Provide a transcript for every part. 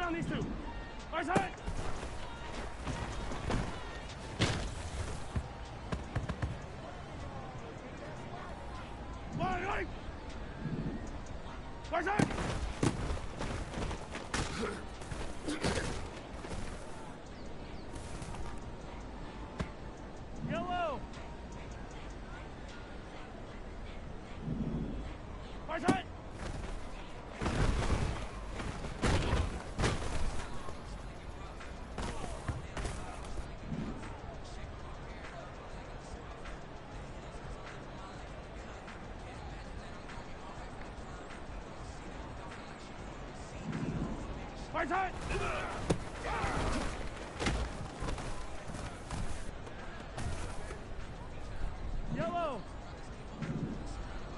on these two. Right side. Right. Right side. Yellow. Right side. Right side! Yellow!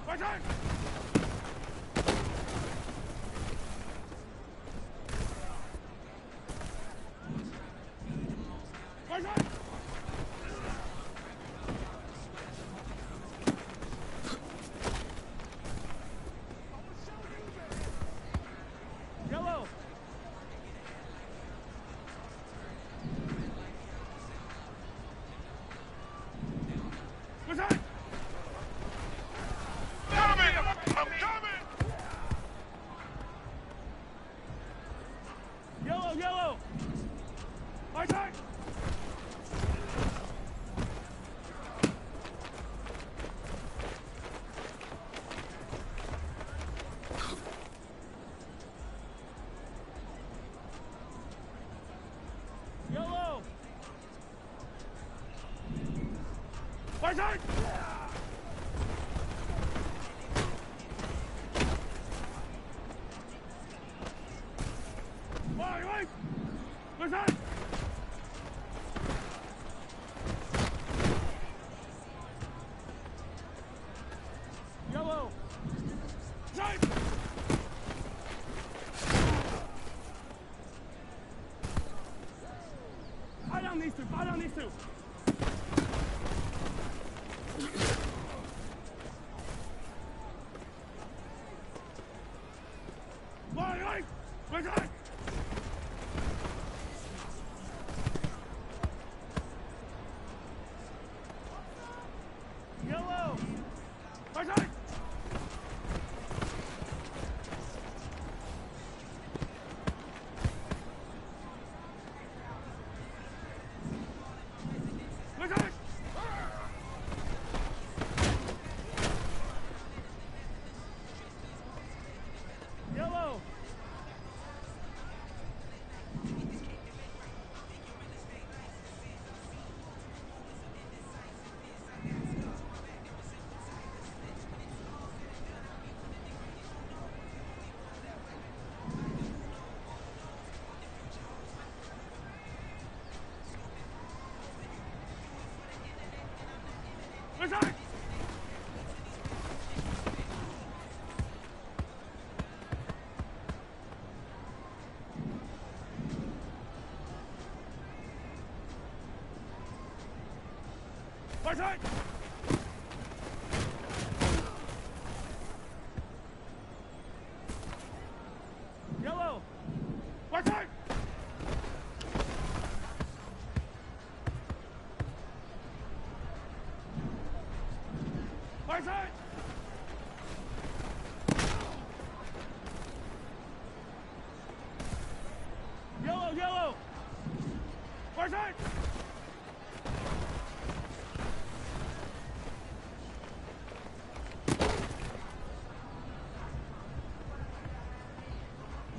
Right side! Right side! Yellow! Right side! Coming! I'm coming! Yellow! Right side! Yellow! Right side! Right! Right side! Yellow! Side! Fire down these two! Fire down these two! Right! Right side! Yellow! Right side! Right side! Yellow! Right side! Right side! Yellow! Right side! Right side! Yellow! Right side!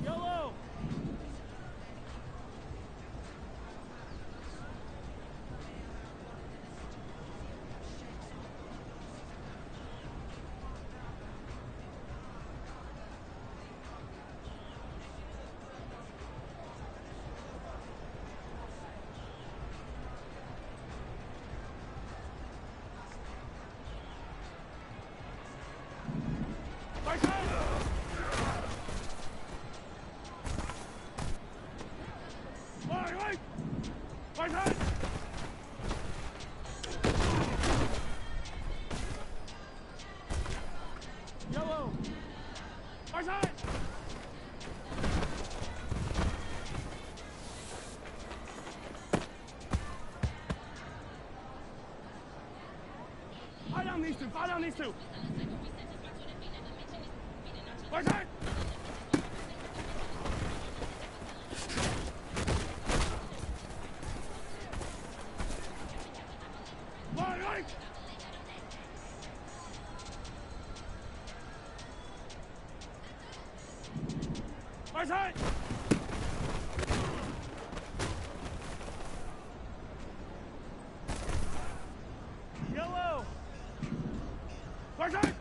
Yellow! Fire down these two. Right side. Right. Right side. Yellow. Right side.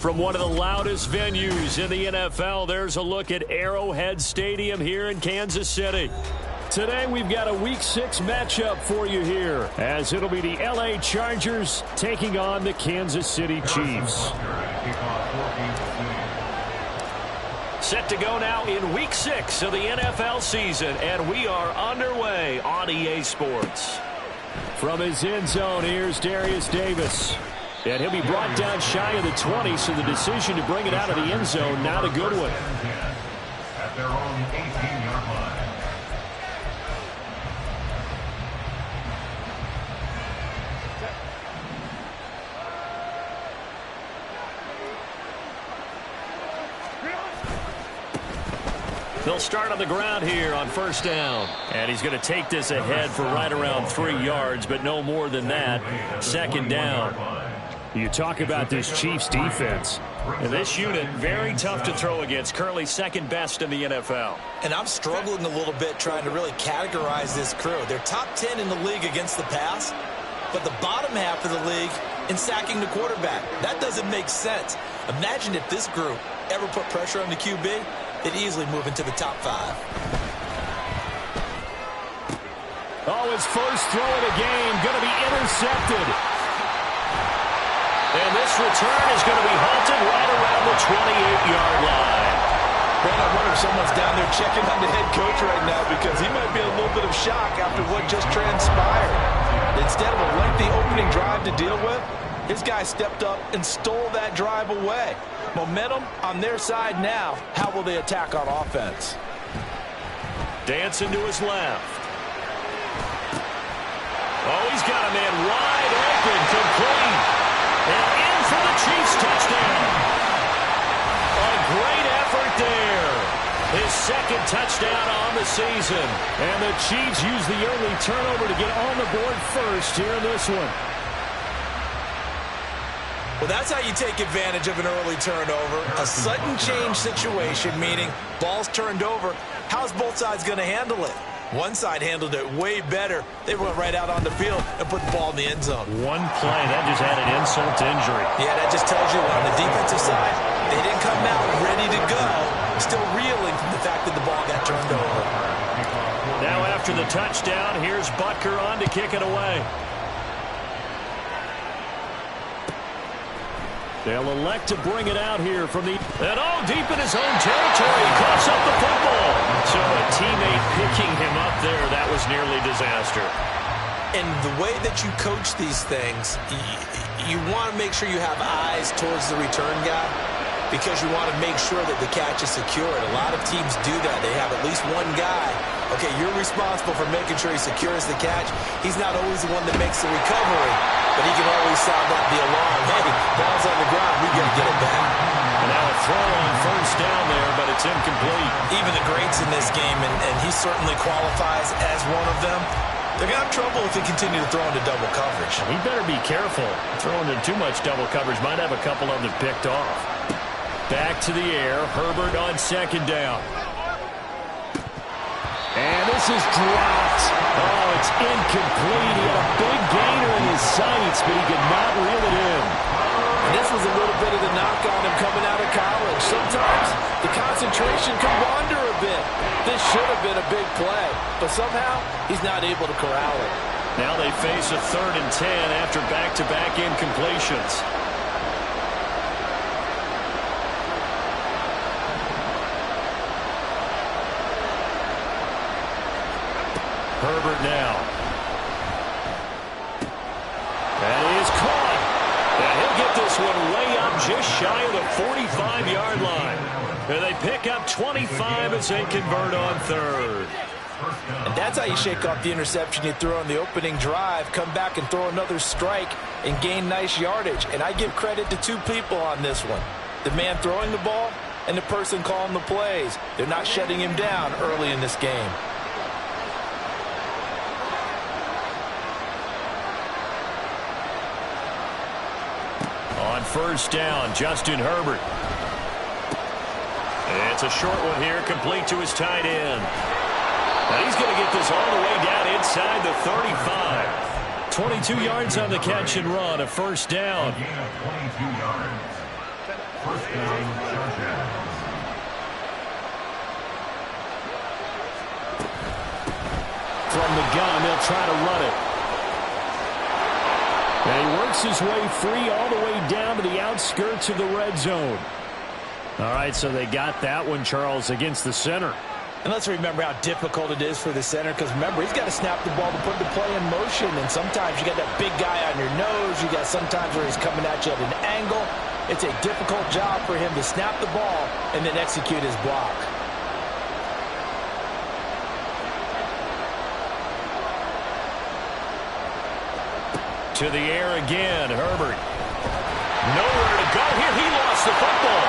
From one of the loudest venues in the NFL, there's a look at Arrowhead Stadium here in Kansas City. Today we've got a Week 6 matchup for you here, as it'll be the LA Chargers taking on the Kansas City Chiefs. Set to go now in Week 6 of the NFL season, and we are underway on EA Sports. From his end zone, here's Darius Davis. And he'll be brought down shy of the 20, so the decision to bring it out of the end zone, not a good one. At their own 18-yard line. They'll start on the ground here on first down. And he's going to take this ahead for right around 3 yards, but no more than that. Second down. You talk about this Chiefs defense. And this unit, very tough to throw against. Currently second best in the NFL. And I'm struggling a little bit trying to really categorize this crew. They're top 10 in the league against the pass, but the bottom half of the league in sacking the quarterback. That doesn't make sense. Imagine if this group ever put pressure on the QB, they'd easily move into the top 5. Oh, his first throw of the game going to be intercepted. And this return is going to be halted right around the 28-yard line. Man, I wonder if someone's down there checking on the head coach right now, because he might be in a little bit of shock after what just transpired. Instead of a lengthy opening drive to deal with, his guy stepped up and stole that drive away. Momentum on their side now. How will they attack on offense? Dancing to his left. Oh, he's got a man wide open, complete. And in for the Chiefs touchdown. A great effort there. His second touchdown on the season. And the Chiefs use the early turnover to get on the board first here in this one. Well, that's how you take advantage of an early turnover. A sudden change situation, meaning ball's turned over. How's both sides going to handle it? One side handled it way better. They went right out on the field and put the ball in the end zone. One play, that just added insult to injury. Yeah, that just tells you on the defensive side, they didn't come out ready to go. Still reeling from the fact that the ball got turned over. Now after the touchdown, here's Butker on to kick it away. They'll elect to bring it out here from the... And all deep in his own territory. He coughs up the football. So a teammate picking him up there, that was nearly disaster. And the way that you coach these things, you want to make sure you have eyes towards the return guy, because you want to make sure that the catch is secured. A lot of teams do that. They have at least one guy. Okay, you're responsible for making sure he secures the catch. He's not always the one that makes the recovery, but he can always sound out the alarm. Hey, ball's on the ground. We got to get it back. And now a throw on first down there, but it's incomplete. Even the greats in this game, and he certainly qualifies as one of them, they're going to have trouble if they continue to throw into double coverage. He better be careful. Throwing into too much double coverage might have a couple of them picked off. Back to the air. Herbert on second down. And this is dropped. Oh, it's incomplete. He had a big gainer in his sights, but he could not reel it in. And this was a little bit of the knock on him coming out of college. Sometimes the concentration can wander a bit. This should have been a big play, but somehow he's not able to corral it. Now they face a 3rd and 10 after back-to-back incompletions. Herbert now. That is caught. And he'll get this one way up just shy of the 45-yard line. And they pick up 25 as they convert on 3rd. And that's how you shake off the interception you threw on the opening drive, come back and throw another strike and gain nice yardage. And I give credit to two people on this one. The man throwing the ball and the person calling the plays. They're not shutting him down early in this game. On first down, Justin Herbert. It's a short one here, complete to his tight end. Now he's going to get this all the way down inside the 35. 22 yards on the catch and run, a first down. First down, Chargers. From the gun, they'll try to run it. And he works his way free all the way down to the outskirts of the red zone. All right, so they got that one, Charles, against the center. And let's remember how difficult it is for the center, because remember, he's got to snap the ball to put the play in motion, and sometimes you got that big guy on your nose. You got sometimes where he's coming at you at an angle. It's a difficult job for him to snap the ball and then execute his block. To the air again, Herbert. Nowhere to go here. He lost the football.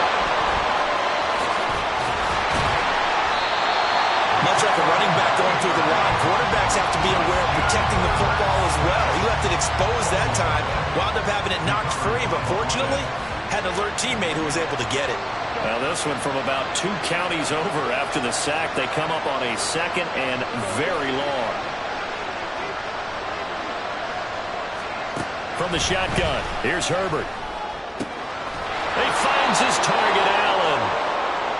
Much like a running back going through the line, quarterbacks have to be aware of protecting the football as well. He left it exposed that time, wound up having it knocked free, but fortunately, had an alert teammate who was able to get it. Well, this one from about 2 counties over after the sack. They come up on a second and very long. From the shotgun, here's Herbert. He finds his target, Allen.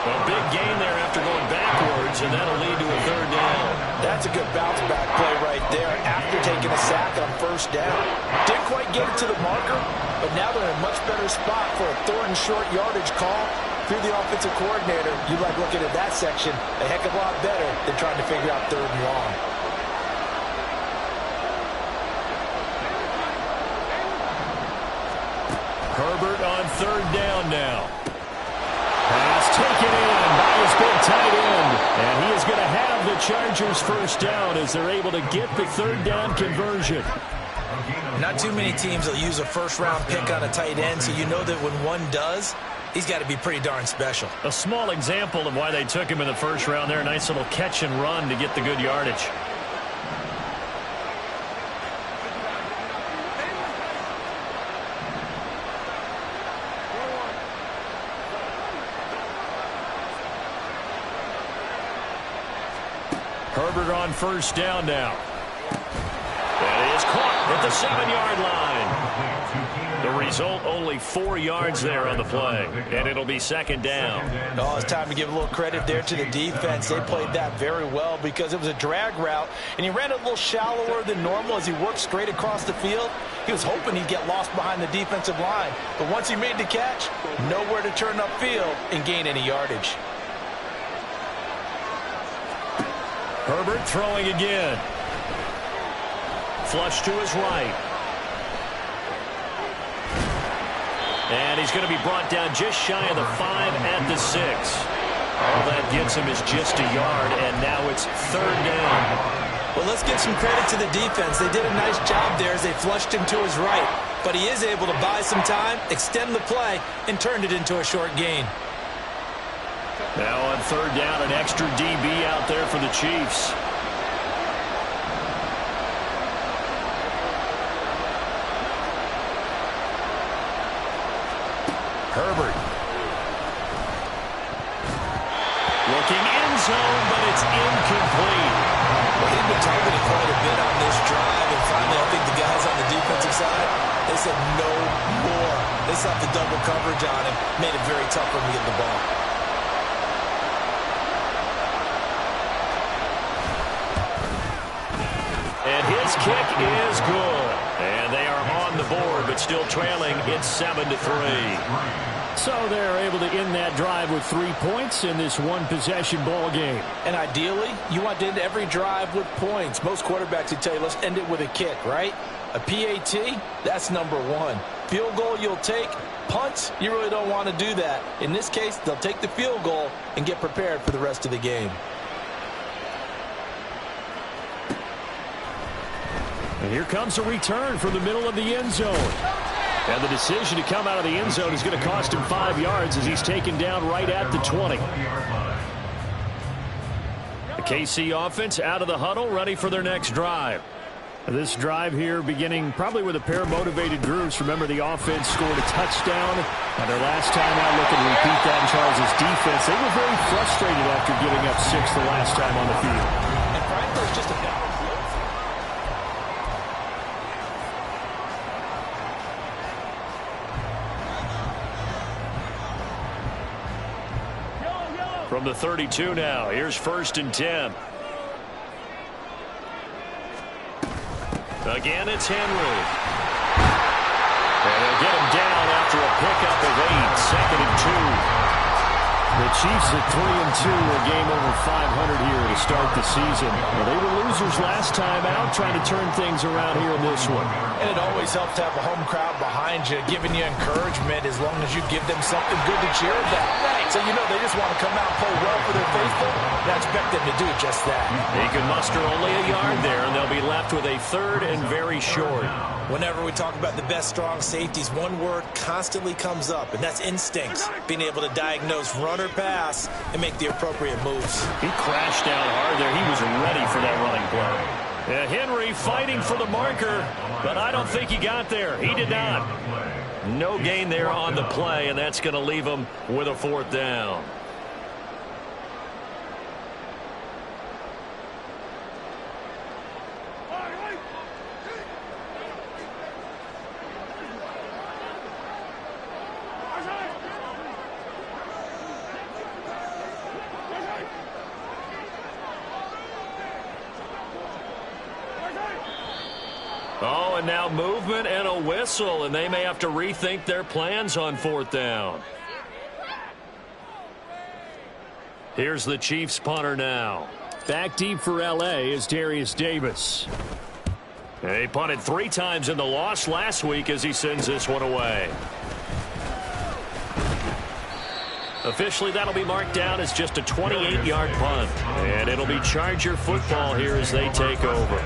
A big gain there after going backwards, and that'll lead to a 3rd down. That's a good bounce-back play right there after taking a sack on 1st down. Didn't quite get it to the marker, but now they're in a much better spot for a 3rd and short yardage call. Through the offensive coordinator, you like looking at that section a heck of a lot better than trying to figure out 3rd and long. Herbert on 3rd down now. Pass taken in by his big tight end. And he is going to have the Chargers 1st down as they're able to get the 3rd down conversion. Not too many teams will use a 1st-round pick on a tight end, so you know that when one does, he's got to be pretty darn special. A small example of why they took him in the 1st round there. A nice little catch and run to get the good yardage. Herbert on 1st down now. That is caught at the 7-yard line. The result, only 4 yards there on the play, and it'll be 2nd down. Oh, it's time to give a little credit there to the defense. They played that very well because it was a drag route, and he ran it a little shallower than normal as he worked straight across the field. He was hoping he'd get lost behind the defensive line, but once he made the catch, nowhere to turn upfield and gain any yardage. Herbert throwing again. Flush to his right. And he's going to be brought down just shy of the 5 at the 6. All that gets him is just a yard, and now it's 3rd down. Well, let's give some credit to the defense. They did a nice job there as they flushed him to his right. But he is able to buy some time, extend the play, and turned it into a short gain. Now on 3rd down, an extra DB out there for the Chiefs. Herbert. Looking end zone, but it's incomplete. Well, he's been targeted quite a bit on this drive, and finally I think the guys on the defensive side, they said no more. They slapped the double coverage on him, made it very tough for him to get the ball. And his kick is good. And they are on the board, but still trailing. It's 7-3. So they're able to end that drive with 3 points in this one-possession ball game. And ideally, you want to end every drive with points. Most quarterbacks would tell you, let's end it with a kick, right? A PAT, that's number 1. Field goal you'll take. Punts, you really don't want to do that. In this case, they'll take the field goal and get prepared for the rest of the game. And here comes a return from the middle of the end zone. And the decision to come out of the end zone is going to cost him 5 yards as he's taken down right at the 20. The KC offense out of the huddle, ready for their next drive. This drive here beginning probably with a pair of motivated groups. Remember, the offense scored a touchdown. And their last time out, looking to repeat that in Charles' defense. They were very frustrated after giving up 6 the last time on the field. And frankly, it's just a battle. From the 32 now, here's 1st and 10. Again, it's Henry. And they'll get him down after a pickup of 8, 2nd and 2. The Chiefs at 3-2, a game over 500 here to start the season. Well, they were losers last time out, trying to turn things around here in this one. And it always helps to have a home crowd behind you, giving you encouragement as long as you give them something good to cheer about. So, you know, they just want to come out and play well for their faithful, and I expect them to do just that. He can muster only a yard there, and they'll be left with a 3rd and very short. Whenever we talk about the best strong safeties, one word constantly comes up, and that's instincts. Being able to diagnose run or pass and make the appropriate moves. He crashed down hard there. He was ready for that running play. Henry fighting for the marker, but I don't think he got there. He did not. No gain there on the play, and that's going to leave him with a 4th down. Oh, and now movement and a whistle, and they may have to rethink their plans on 4th down. Here's the Chiefs punter now. Back deep for L.A. is Darius Davis. He punted 3 times in the loss last week as he sends this one away. Officially, that'll be marked down as just a 28-yard punt. And it'll be Charger football here as they take over.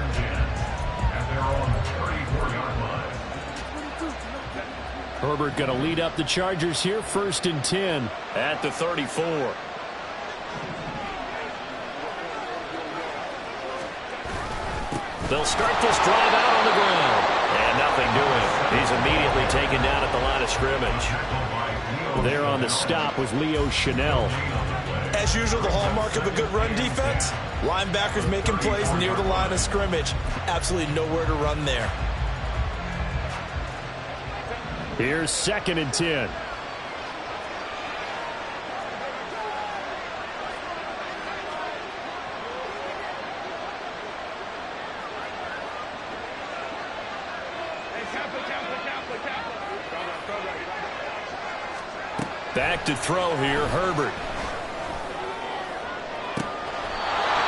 Herbert going to lead up the Chargers here, 1st and 10. At the 34. They'll start this drive out on the ground. And nothing doing. He's immediately taken down at the line of scrimmage. There on the stop was Leo Chanel. As usual, the hallmark of a good run defense, linebackers making plays near the line of scrimmage. Absolutely nowhere to run there. Here's 2nd and 10. Back to throw here, Herbert.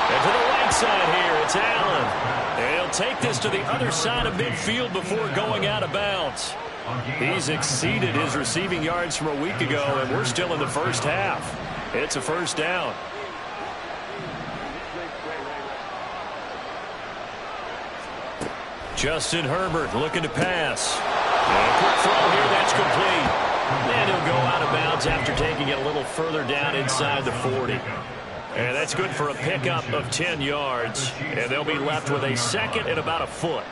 And to the right side here, it's Allen. And he'll take this to the other side of midfield before going out of bounds. He's exceeded his receiving yards from a week ago, and we're still in the 1st half. It's a 1st down. Justin Herbert looking to pass. And a quick throw here, that's complete. And he'll go out of bounds after taking it a little further down inside the 40. And that's good for a pickup of 10 yards. And they'll be left with a 2nd and about a foot.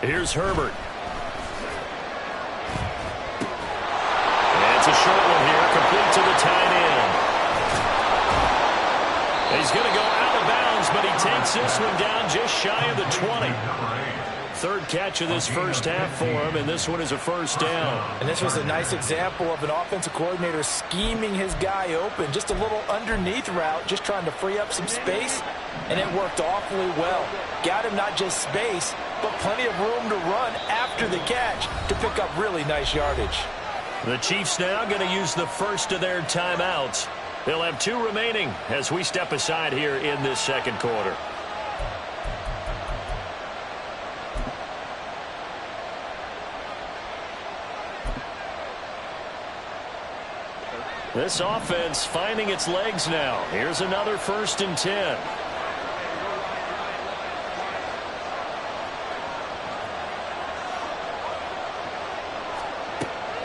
Here's Herbert. And it's a short one here, complete to the tight end. He's going to go out of bounds, but he takes this one down just shy of the 20. 3rd catch of this 1st half for him, and this one is a 1st down. And this was a nice example of an offensive coordinator scheming his guy open. Just a little underneath route, just trying to free up some space, and it worked awfully well. Got him not just space, but plenty of room to run after the catch to pick up really nice yardage. The Chiefs now going to use the first of their timeouts. They'll have 2 remaining as we step aside here in this 2nd quarter. This offense finding its legs now. Here's another 1st and 10.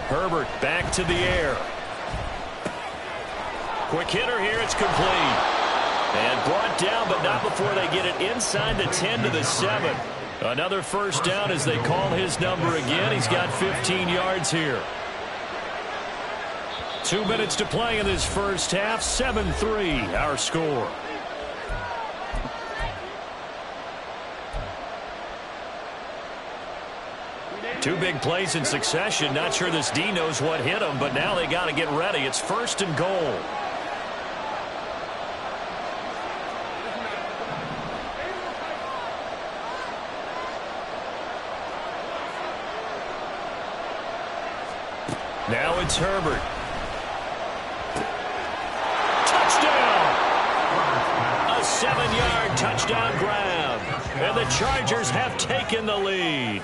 Herbert back to the air. Quick hitter here, it's complete. And brought down, but not before they get it inside the 10 to the 7. Another first down as they call his number again. He's got 15 yards here. 2 minutes to play in this first half. 7-3 our score. Two big plays in succession. Not sure this D knows what hit him, but now they got to get ready. It's 1st and goal. Now it's Herbert. Touchdown! A 7-yard touchdown grab. And the Chargers have taken the lead.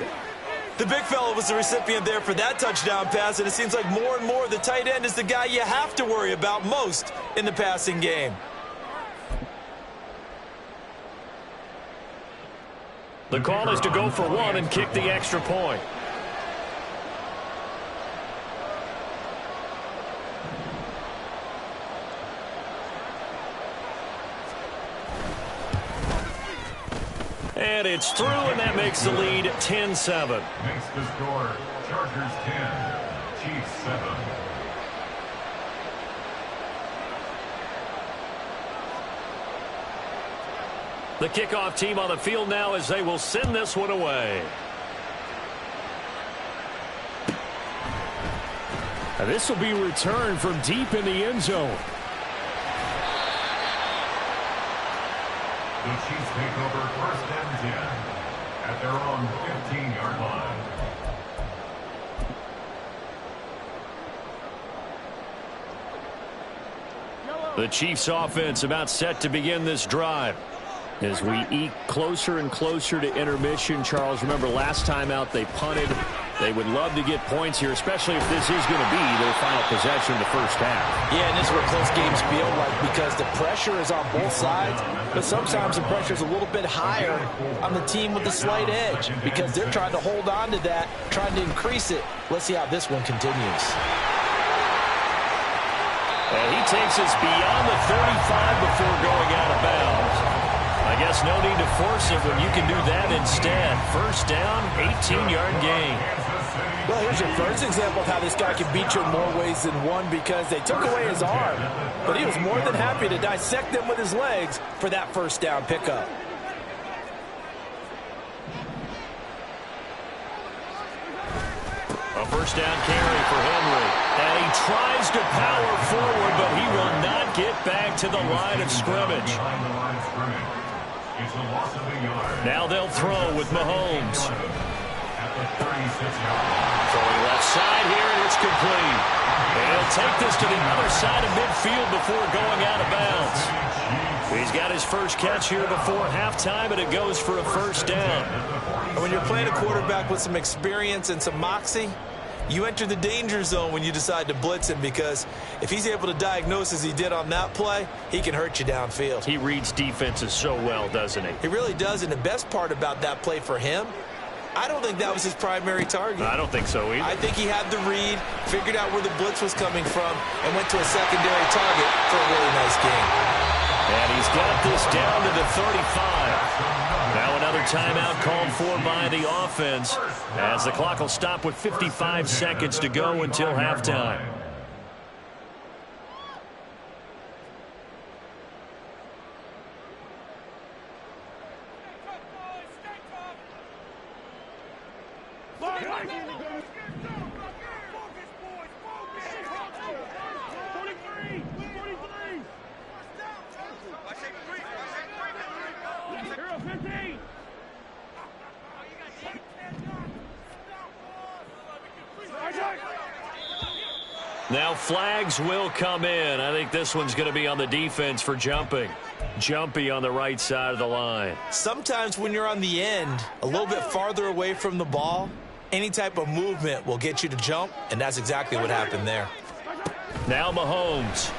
The big fella was the recipient there for that touchdown pass, and it seems like more and more the tight end is the guy you have to worry about most in the passing game. The call is to go for one and kick the extra point. And it's through, and that makes the lead 10-7. Makes the score Chargers 10, Chiefs 7. The kickoff team on the field now as they will send this one away. And this will be returned from deep in the end zone. The Chiefs take over 1st and 10 at their own 15-yard line. The Chiefs offense about set to begin this drive. As we eke closer and closer to intermission, Charles, remember last time out they punted. They would love to get points here, especially if this is going to be their final possession of the first half. Yeah, and this is what close games feel like because the pressure is on both sides, but sometimes the pressure is a little bit higher on the team with the slight edge because they're trying to hold on to that, trying to increase it. Let's see how this one continues. And he takes us beyond the 35 before going out of bounds. I guess no need to force it when you can do that instead. First down, 18-yard gain. Well, here's your first example of how this guy can beat you in more ways than one because they took away his arm, but he was more than happy to dissect them with his legs for that first down pickup. A first down carry for Henry. And he tries to power forward, but he will not get back to the line of scrimmage. Now they'll throw with Mahomes. Throwing left side here, and it's complete. And he'll take this to the other side of midfield before going out of bounds. He's got his first catch here before halftime, and it goes for a first down. And when you're playing a quarterback with some experience and some moxie, you enter the danger zone when you decide to blitz him because if he's able to diagnose as he did on that play, he can hurt you downfield. He reads defenses so well, doesn't he? He really does, and the best part about that play for him, I don't think that was his primary target. I don't think so either. I think he had the read, figured out where the blitz was coming from, and went to a secondary target for a really nice game. And he's got this down to the 35. Now another timeout called for by the offense as the clock will stop with 55 seconds to go until halftime. Now flags will come in. I think this one's going to be on the defense for jumping. Jumpy on the right side of the line. Sometimes when you're on the end, a little bit farther away from the ball, any type of movement will get you to jump, and that's exactly what happened there. Now Mahomes.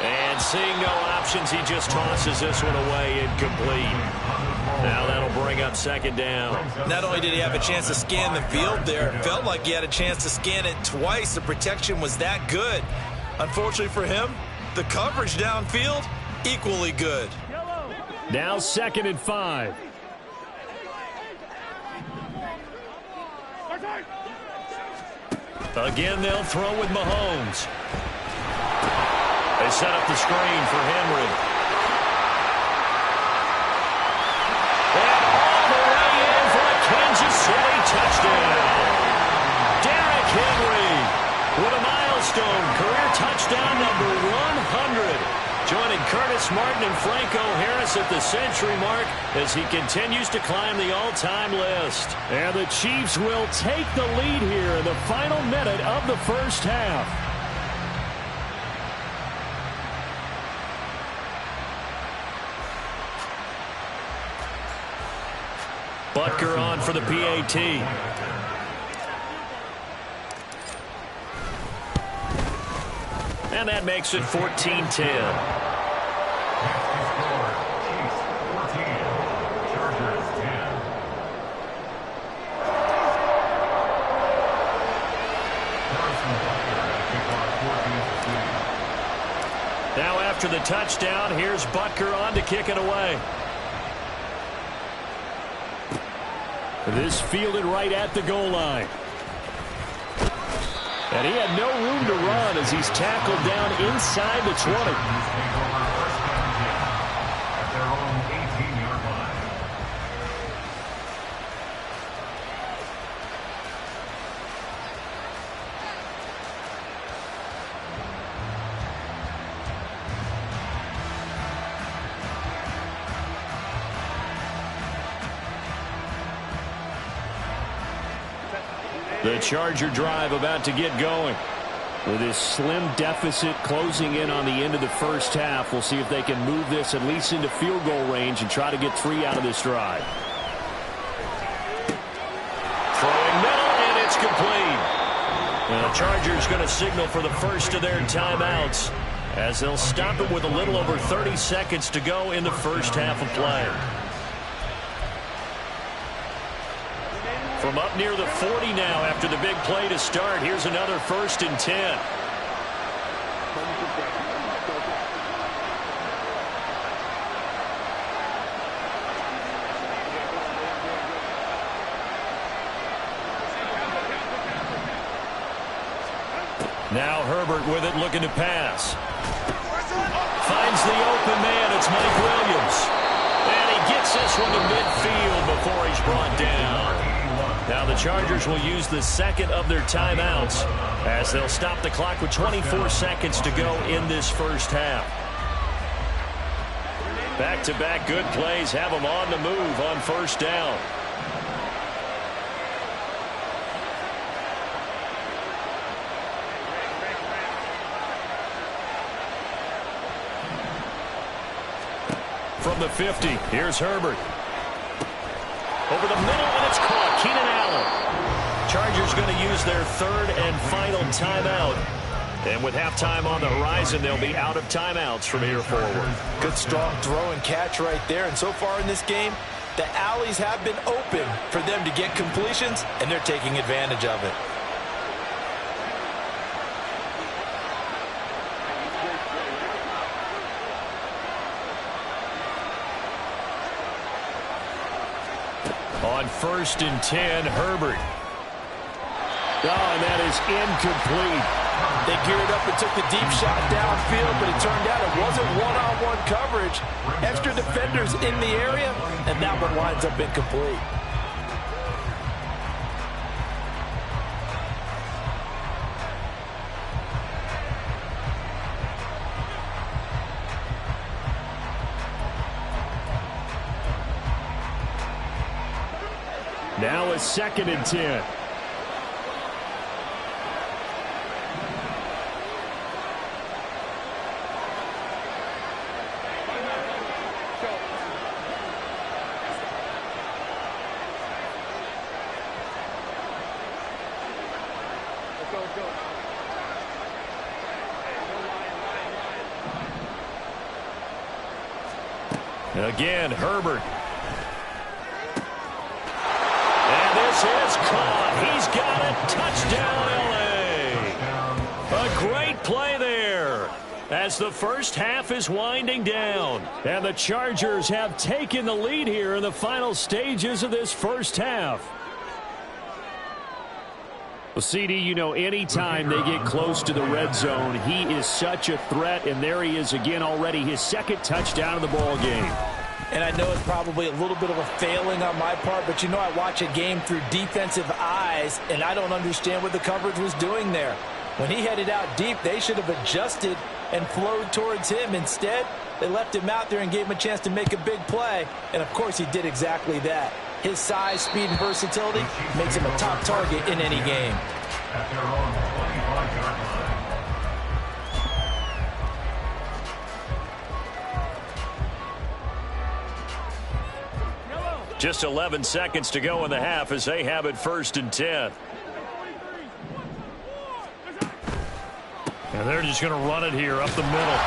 And seeing no options, he just tosses this one away, incomplete. Now that'll bring up second down. Not only did he have a chance to scan the field there, it felt like he had a chance to scan it twice. The protection was that good. Unfortunately for him, the coverage downfield equally good. Now 2nd and 5. Again, they'll throw with Mahomes. They set up the screen for Henry. And all the way in for a Kansas City touchdown. Derrick Henry with a milestone career touchdown number 100. Joining Curtis Martin and Franco Harris at the century mark as he continues to climb the all-time list. And the Chiefs will take the lead here in the final minute of the first half. Butker on for the PAT. And that makes it 14-10. Now after the touchdown, here's Butker on to kick it away. This fielded right at the goal line. And he had no room to run as he's tackled down inside the 20. The Charger drive about to get going. With this slim deficit closing in on the end of the first half, we'll see if they can move this at least into field goal range and try to get 3 out of this drive. Throwing middle, and it's complete. And the Chargers going to signal for the first of their timeouts as they'll stop it with a little over 30 seconds to go in the first half of play. From up near the 40 now after the big play to start. Here's another 1st and 10. Now Herbert with it, looking to pass. Finds the open man. It's Mike Williams. And he gets this one to midfield before he's brought down. Now the Chargers will use the second of their timeouts as they'll stop the clock with 24 seconds to go in this first half. Back-to-back good plays have them on the move on first down. From the 50, here's Herbert. Over the middle, and it's caught. Keenan Allen. Chargers going to use their 3rd and final timeout. And with halftime on the horizon, they'll be out of timeouts from here forward. Good, strong throw and catch right there. And so far in this game, the alleys have been open for them to get completions, and they're taking advantage of it. On 1st and 10, Herbert. Oh, and that is incomplete. They geared up and took the deep shot downfield, but it turned out it wasn't one-on-one coverage. Extra defenders in the area, and that one winds up incomplete. Now a 2nd and 10. Again, Herbert. And this is caught. He's got it. Touchdown, L.A. A great play there. as the first half is winding down. And the Chargers have taken the lead here in the final stages of this first half. Well, CD, you know, anytime they get close to the red zone, he is such a threat, and there he is again already, his second touchdown of the ball game. And I know it's probably a little bit of a failing on my part, but you know I watch a game through defensive eyes, and I don't understand what the coverage was doing there. When he headed out deep, they should have adjusted and flowed towards him. Instead, they left him out there and gave him a chance to make a big play, and of course he did exactly that. His size, speed, and versatility makes him a top target in any game. At their own 25-yard line. Just 11 seconds to go in the half as they have it 1st and 10. And they're just going to run it here up the middle.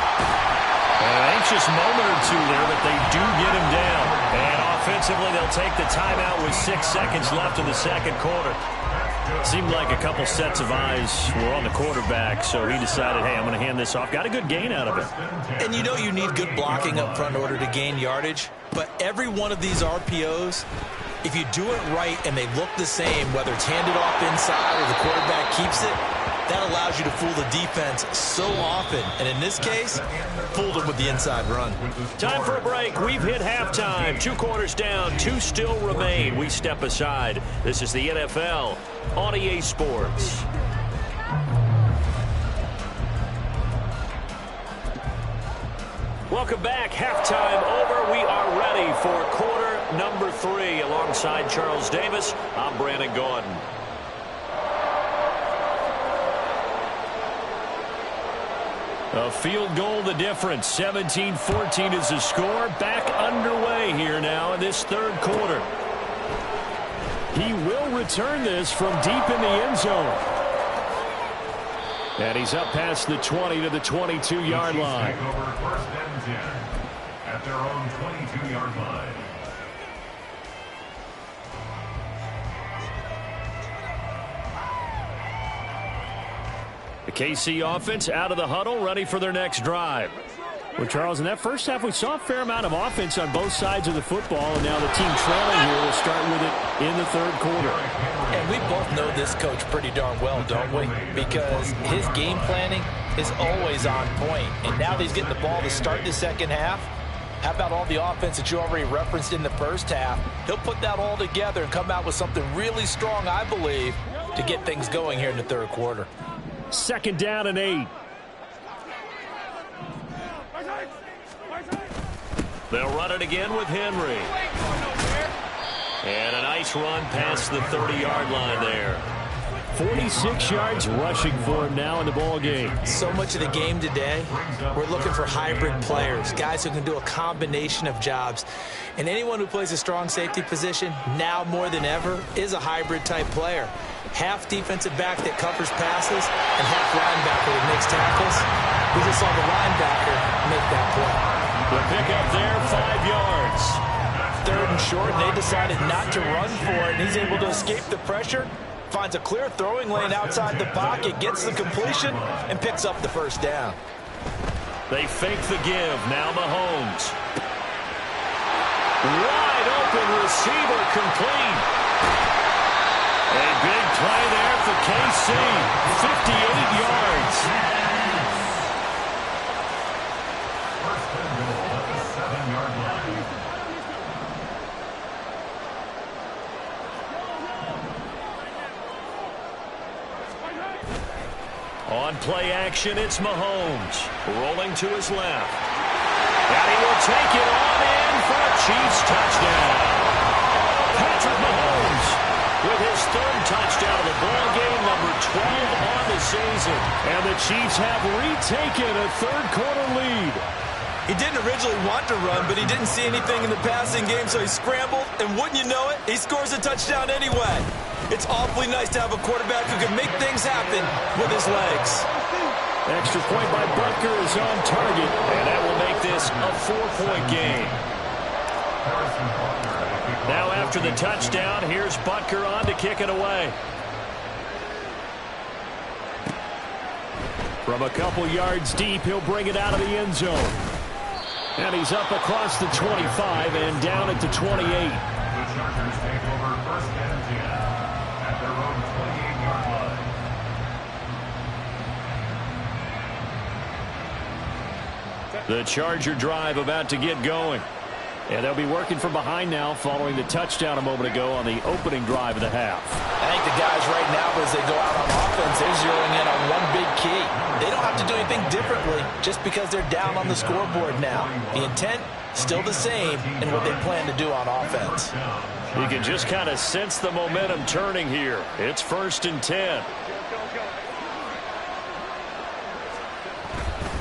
An anxious moment or two there, but they do get him down. And offensively, they'll take the timeout with 6 seconds left in the second quarter. Seemed like a couple sets of eyes were on the quarterback, so he decided, hey, I'm going to hand this off. Got a good gain out of it. And you know you need good blocking up front in order to gain yardage, but every one of these RPOs, if you do it right and they look the same, whether it's handed off inside or the quarterback keeps it, that allows you to fool the defense so often. And in this case, fooled them with the inside run. Time for a break. We've hit halftime. 2 quarters down, 2 still remain. We step aside. This is the NFL on EA Sports. Welcome back. Halftime over. We are ready for quarter number 3. Alongside Charles Davis, I'm Brandon Gordon. A field goal the difference. 17-14 is the score. Back underway here now in this third quarter. He will return this from deep in the end zone. And he's up past the 20 to the 22-yard line. Take over 1st and 10 at their own 22-yard line. The KC offense out of the huddle, ready for their next drive. Well, Charles, in that first half, we saw a fair amount of offense on both sides of the football, and now the team trailing here will start with it in the third quarter. And we both know this coach pretty darn well, don't we? Because his game planning is always on point. And now that he's getting the ball to start the second half, how about all the offense that you already referenced in the first half? He'll put that all together and come out with something really strong, I believe, to get things going here in the third quarter. 2nd down and 8. They'll run it again with Henry. And a nice run past the 30-yard line there. 46 yards rushing for him now in the ball game. So much of the game today, we're looking for hybrid players, guys who can do a combination of jobs. And anyone who plays a strong safety position, now more than ever, is a hybrid-type player. Half defensive back that covers passes and half linebacker that makes tackles. We just saw the linebacker make that play. The pickup there, 5 yards. 3rd and short, and they decided not to run for it. And he's able to escape the pressure, finds a clear throwing lane outside the pocket, gets the completion, and picks up the 1st down. They fake the give. Now Mahomes. Wide open receiver, complete. A big play there for KC. 58 yards. First and goal at the 7-yard line. On play action, it's Mahomes. Rolling to his left. And he will take it on in for a Chiefs touchdown. Patrick Mahomes with his 3rd touchdown of the ball game, number 12 on the season. And the Chiefs have retaken a third quarter lead. He didn't originally want to run, but he didn't see anything in the passing game, so he scrambled, and wouldn't you know it, he scores a touchdown anyway. It's awfully nice to have a quarterback who can make things happen with his legs. Extra point by Butker is on target, and that will make this a 4-point game. Now after the touchdown, here's Butker on to kick it away. From a couple yards deep, he'll bring it out of the end zone. And he's up across the 25 and down at the 28. The Chargers take over first and 10 at their own 28-yard line. The Charger drive about to get going. And they'll be working from behind now following the touchdown a moment ago on the opening drive of the half. I think the guys right now, as they go out on offense, they're zeroing in on one big key. They don't have to do anything differently just because they're down on the scoreboard now. The intent, still the same in what they plan to do on offense. You can just kind of sense the momentum turning here. It's 1st and 10.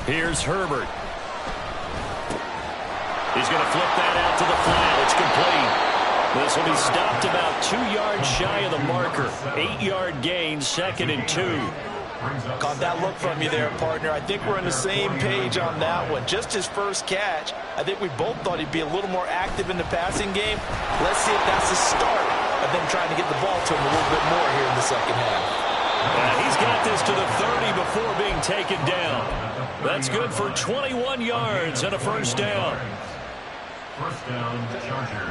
Here's Herbert. He's going to flip that out to the flat. It's complete. This will be stopped about 2 yards shy of the marker. 8-yard gain, 2nd and 2. Caught that look from you there, partner. I think we're on the same page on that one. Just his first catch. I think we both thought he'd be a little more active in the passing game. Let's see if that's the start of them trying to get the ball to him a little bit more here in the second half. He's got this to the 30 before being taken down. That's good for 21 yards and a first down. First down, Chargers.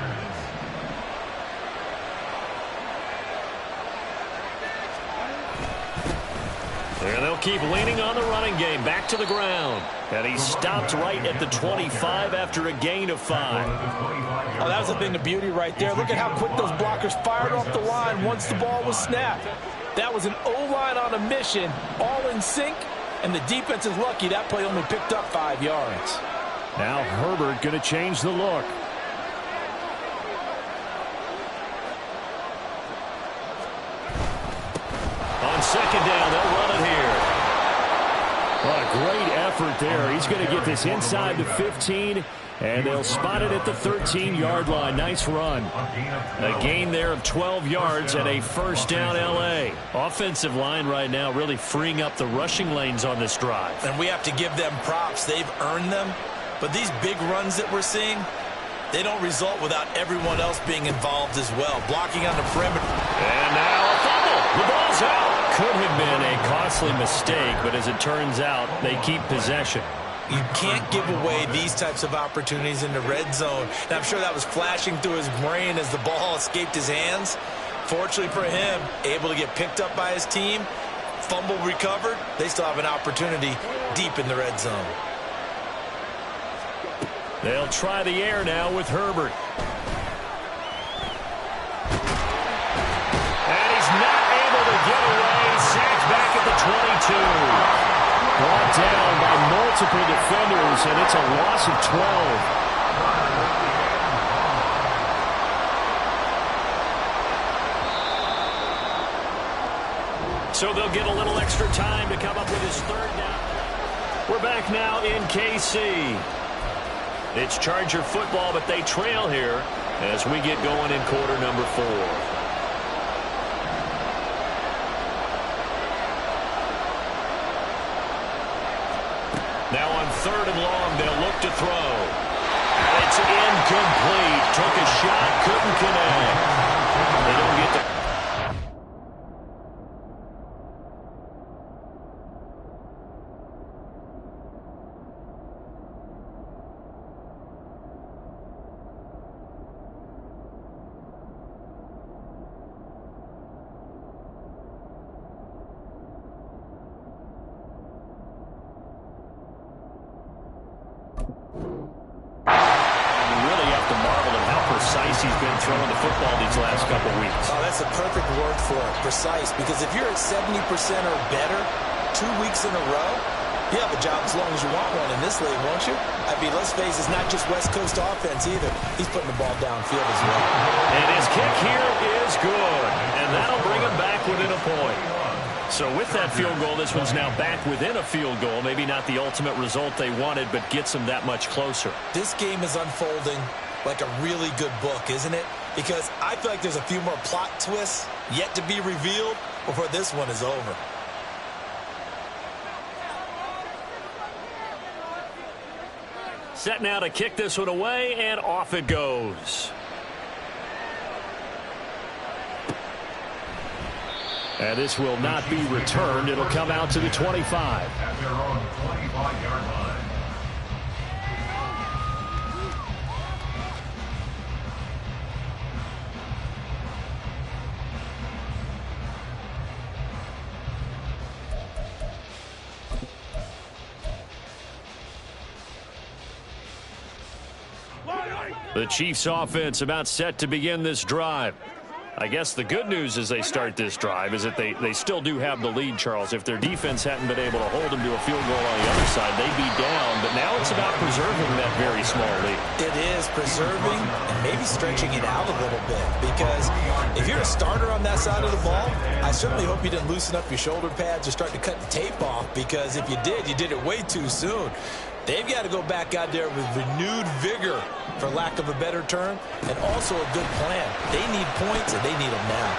And they'll keep leaning on the running game. Back to the ground. And he stopped right at the 25 after a gain of 5. Oh, that was a thing of beauty right there. Look at how quick those blockers fired off the line once the ball was snapped. That was an O-line on a mission, all in sync, and the defense is lucky that play only picked up 5 yards. Now Herbert going to change the look. On second down, they'll run it here. What a great effort there. He's going to get this inside the 15, and they'll spot it at the 13-yard line. Nice run. A gain there of 12 yards and a first down L.A. Offensive line right now really freeing up the rushing lanes on this drive. And we have to give them props. They've earned them. But these big runs that we're seeing, they don't result without everyone else being involved as well. Blocking on the perimeter. And now a fumble. The ball's out. Could have been a costly mistake, but as it turns out, they keep possession. You can't give away these types of opportunities in the red zone. And I'm sure that was flashing through his brain as the ball escaped his hands. Fortunately for him, able to get picked up by his team, fumble recovered. They still have an opportunity deep in the red zone. They'll try the air now with Herbert. And he's not able to get away. Sacked back at the 22. Brought down by multiple defenders, and it's a loss of 12. So they'll get a little extra time to come up with his third down. We're back now in KC. It's Charger football, but they trail here as we get going in quarter number 4. Now on 3rd and long, they'll look to throw. And it's incomplete. Took a shot, couldn't connect. They don't get the... He's been throwing the football these last couple weeks. Oh, that's a perfect word for it, precise. Because if you're at 70% or better 2 weeks in a row, you have a job as long as you want one in this league, won't you? I mean, let's face it, it's not just West Coast offense either. He's putting the ball downfield as well. And his kick here is good. And that'll bring him back within a point. So with that field goal, this one's now back within a field goal. Maybe not the ultimate result they wanted, but gets them that much closer. This game is unfolding like a really good book, isn't it? Because I feel like there's a few more plot twists yet to be revealed before this one is over. Set now to kick this one away, and off it goes. And this will not be returned. It'll come out to the 25. At their own 25-yard line. The Chiefs offense about set to begin this drive. I guess the good news as they start this drive is that they still do have the lead, Charles. If their defense hadn't been able to hold them to a field goal on the other side, they'd be down. But now it's about preserving that very small lead. It is preserving and maybe stretching it out a little bit, because if you're a starter on that side of the ball, I certainly hope you didn't loosen up your shoulder pads or start to cut the tape off, because if you did it way too soon. They've got to go back out there with renewed vigor, for lack of a better term, and also a good plan. They need points, and they need them now.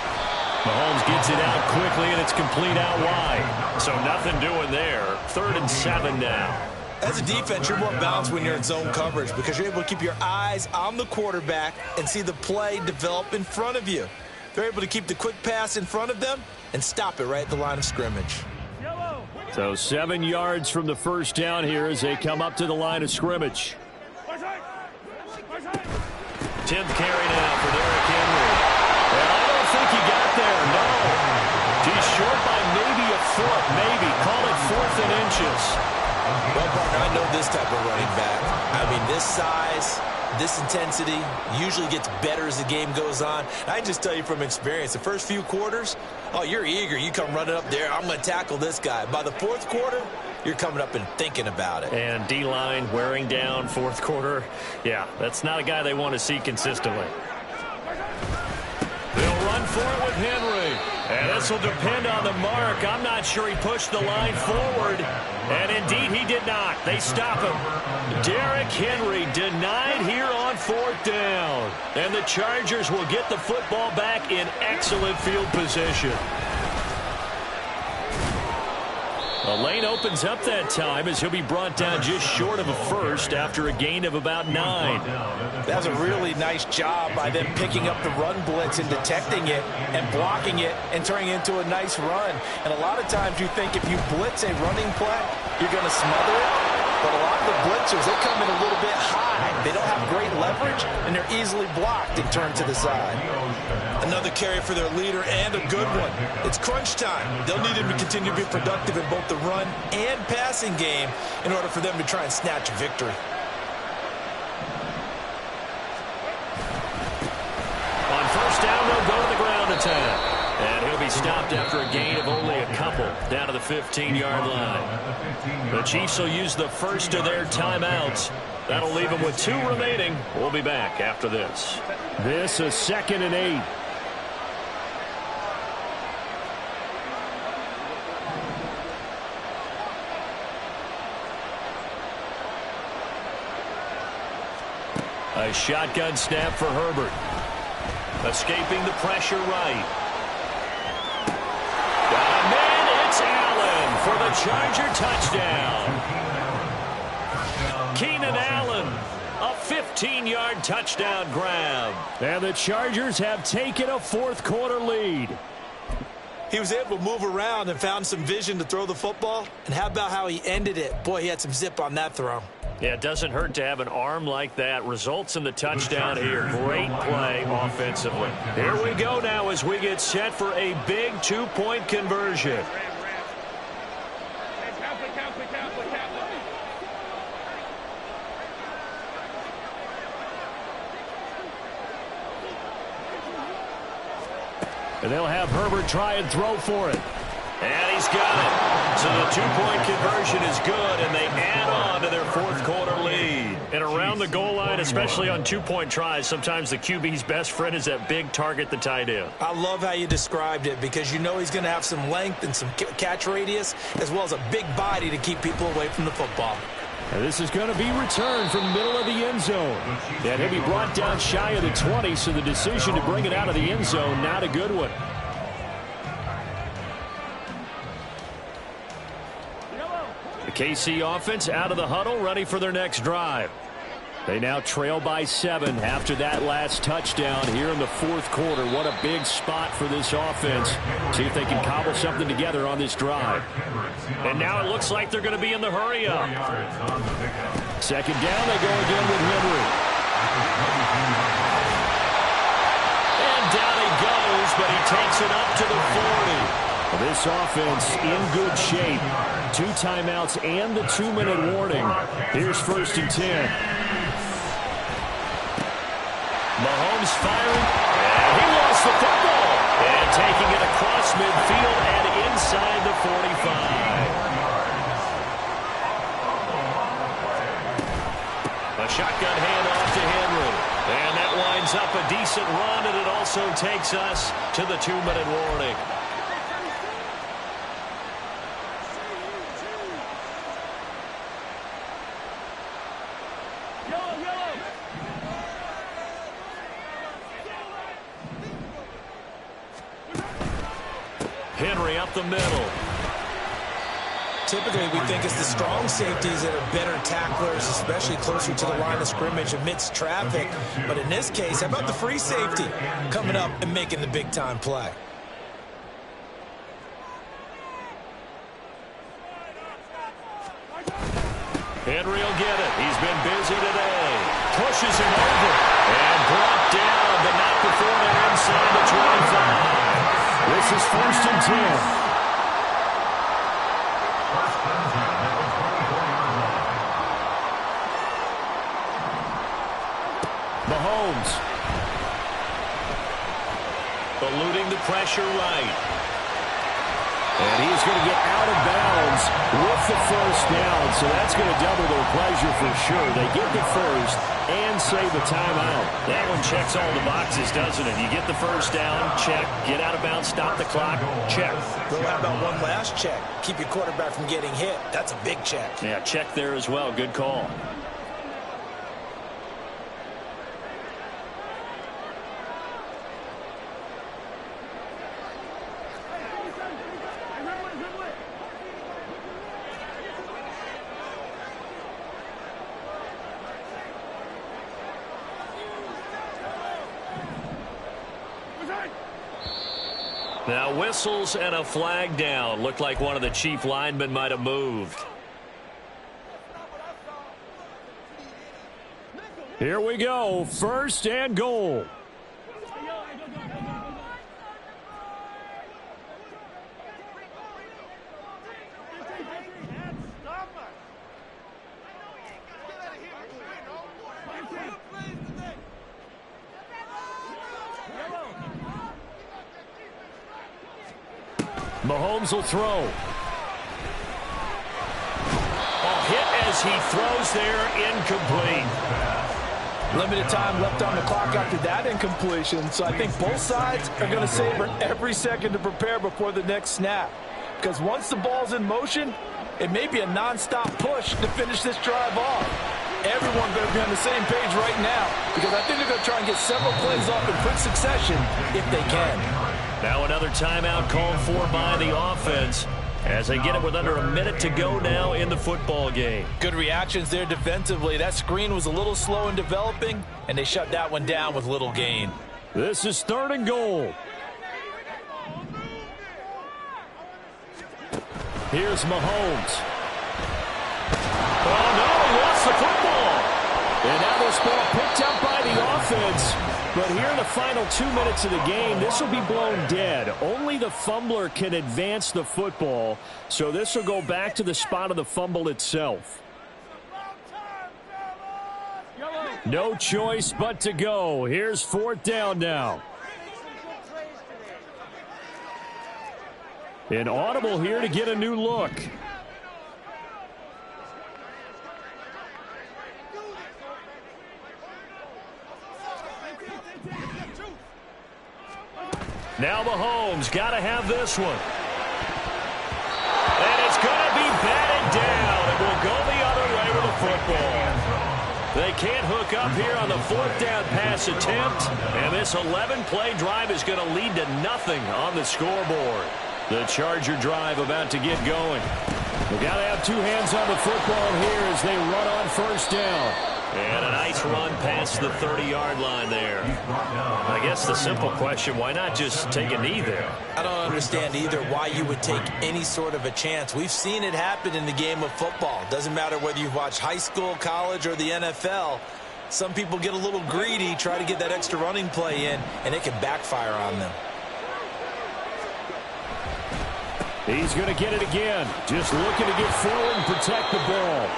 Mahomes gets it out quickly, and it's complete out wide. So nothing doing there. 3rd and 7 now. As a defense, you're more balanced when you're in zone coverage, because you're able to keep your eyes on the quarterback and see the play develop in front of you. They're able to keep the quick pass in front of them and stop it right at the line of scrimmage. So 7 yards from the first down here as they come up to the line of scrimmage. 10th carry now for Derrick Henry. And I don't think he got there, no. He's short by maybe a foot, maybe. Call it 4th and inches. Well, partner, I know this type of running back. I mean, this size, this intensity usually gets better as the game goes on. And I can just tell you from experience, the first few quarters, oh, you're eager. You come running up there, I'm going to tackle this guy. By the 4th quarter, you're coming up and thinking about it. And D-line wearing down 4th quarter. Yeah, that's not a guy they want to see consistently. They'll run for it with Henry. And this will depend on the mark. I'm not sure he pushed the line forward. And indeed, he did not. They stop him. Derrick Henry denied here on 4th down. And the Chargers will get the football back in excellent field position. The lane opens up that time as he'll be brought down just short of a first after a gain of about 9. That's a really nice job by them picking up the run blitz and detecting it and blocking it and turning it into a nice run. And a lot of times you think if you blitz a running play, you're going to smother it. But a lot of the blitzers, they come in a little bit high. They don't have great leverage, and they're easily blocked and turned to the side. Another carry for their leader, and a good one. It's crunch time. They'll need him to continue to be productive in both the run and passing game in order for them to try and snatch a victory. On first down, they'll go to the ground attack. And he'll be stopped after a gain of only a couple down to the 15-yard line. The Chiefs will use the first of their timeouts. That'll leave them with 2 remaining. We'll be back after this. This is 2nd and 8. A shotgun snap for Herbert. Escaping the pressure right. Got a man, it's Allen for the Charger touchdown. Keenan Allen, a 15-yard touchdown grab. And the Chargers have taken a 4th quarter lead. He was able to move around and found some vision to throw the football. And how about how he ended it? Boy, he had some zip on that throw. Yeah, it doesn't hurt to have an arm like that. Results in the touchdown here. Great play offensively. Here we go now as we get set for a big 2-point conversion. And they'll have Herbert try and throw for it. And he's got it. So the 2-point conversion is good, and they add on to their 4th quarter lead. And around the goal line, especially on 2-point tries, sometimes the QB's best friend is that big target, the tight end. I love how you described it, because you know he's going to have some length and some catch radius, as well as a big body to keep people away from the football. And this is going to be returned from the middle of the end zone. And he'll be brought down shy of the 20, so the decision to bring it out of the end zone, not a good one. The KC offense out of the huddle, ready for their next drive. They now trail by 7 after that last touchdown here in the fourth quarter. What a big spot for this offense. See if they can cobble something together on this drive. And now it looks like they're going to be in the hurry up. Second down, they go again with Henry. And down he goes, but he takes it up to the 40. This offense in good shape. 2 timeouts and the 2-minute warning. Here's 1st and 10. Mahomes firing, and he lost the football. And taking it across midfield and inside the 45. A shotgun handoff to Henry. And that winds up a decent run, and it also takes us to the 2-minute warning. Henry up the middle. Typically, we think it's the strong safeties that are better tacklers, especially closer to the line of scrimmage amidst traffic. But in this case, how about the free safety coming up and making the big-time play? Henry will get it. He's been busy today. Pushes him over. And brought down, but not before they're inside the 25. This is 1st and 10. Mahomes. Eluding the pressure right. And he's going to get out of bounds with the 1st down, so that's going to double their pleasure for sure. They get the 1st and save a timeout. That one checks all the boxes, doesn't it? You get the 1st down, check. Get out of bounds, stop the clock, check. Well, how about one last check? Keep your quarterback from getting hit. That's a big check. Yeah, check there as well. Good call. Now whistles and a flag down. Looked like one of the chief linemen might have moved. Here we go. 1st and goal. Mahomes will throw. Hit as he throws there, incomplete. Limited time left on the clock after that incompletion, so I think both sides are going to savor every second to prepare before the next snap. Because once the ball's in motion, it may be a nonstop push to finish this drive off. Everyone better be on the same page right now, because I think they're going to try and get several plays off in quick succession if they can. Now another timeout called for by the offense as they get it with under a minute to go now in the football game. Good reactions there defensively. That screen was a little slow in developing, and they shut that one down with little gain. This is 3rd and goal. Here's Mahomes. Oh, no, he lost the football. And now this ball picked up by the offense. But here in the final 2 minutes of the game, this will be blown dead. Only the fumbler can advance the football, so this will go back to the spot of the fumble itself. No choice but to go. Here's 4th down now. An audible here to get a new look. Now Mahomes got to have this one. And it's going to be batted down. It will go the other way with the football. They can't hook up here on the 4th down pass attempt. And this 11-play drive is going to lead to nothing on the scoreboard. The Charger drive about to get going. They've got to have 2 hands on the football here as they run on 1st down. And a nice run past the 30-yard line there. I guess the simple question, why not just take a knee there? I don't understand either why you would take any sort of a chance. We've seen it happen in the game of football. Doesn't matter whether you've watched high school, college, or the NFL. Some people get a little greedy, try to get that extra running play in, and it can backfire on them. He's going to get it again. Just looking to get forward and protect the ball.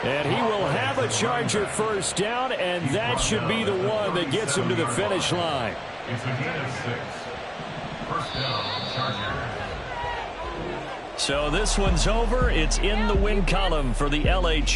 And he will have a Charger first down, and that should be the one that gets him to the finish line. It's a gain of 6. First down, Charger. So this one's over. It's in the win column for the LA Chargers.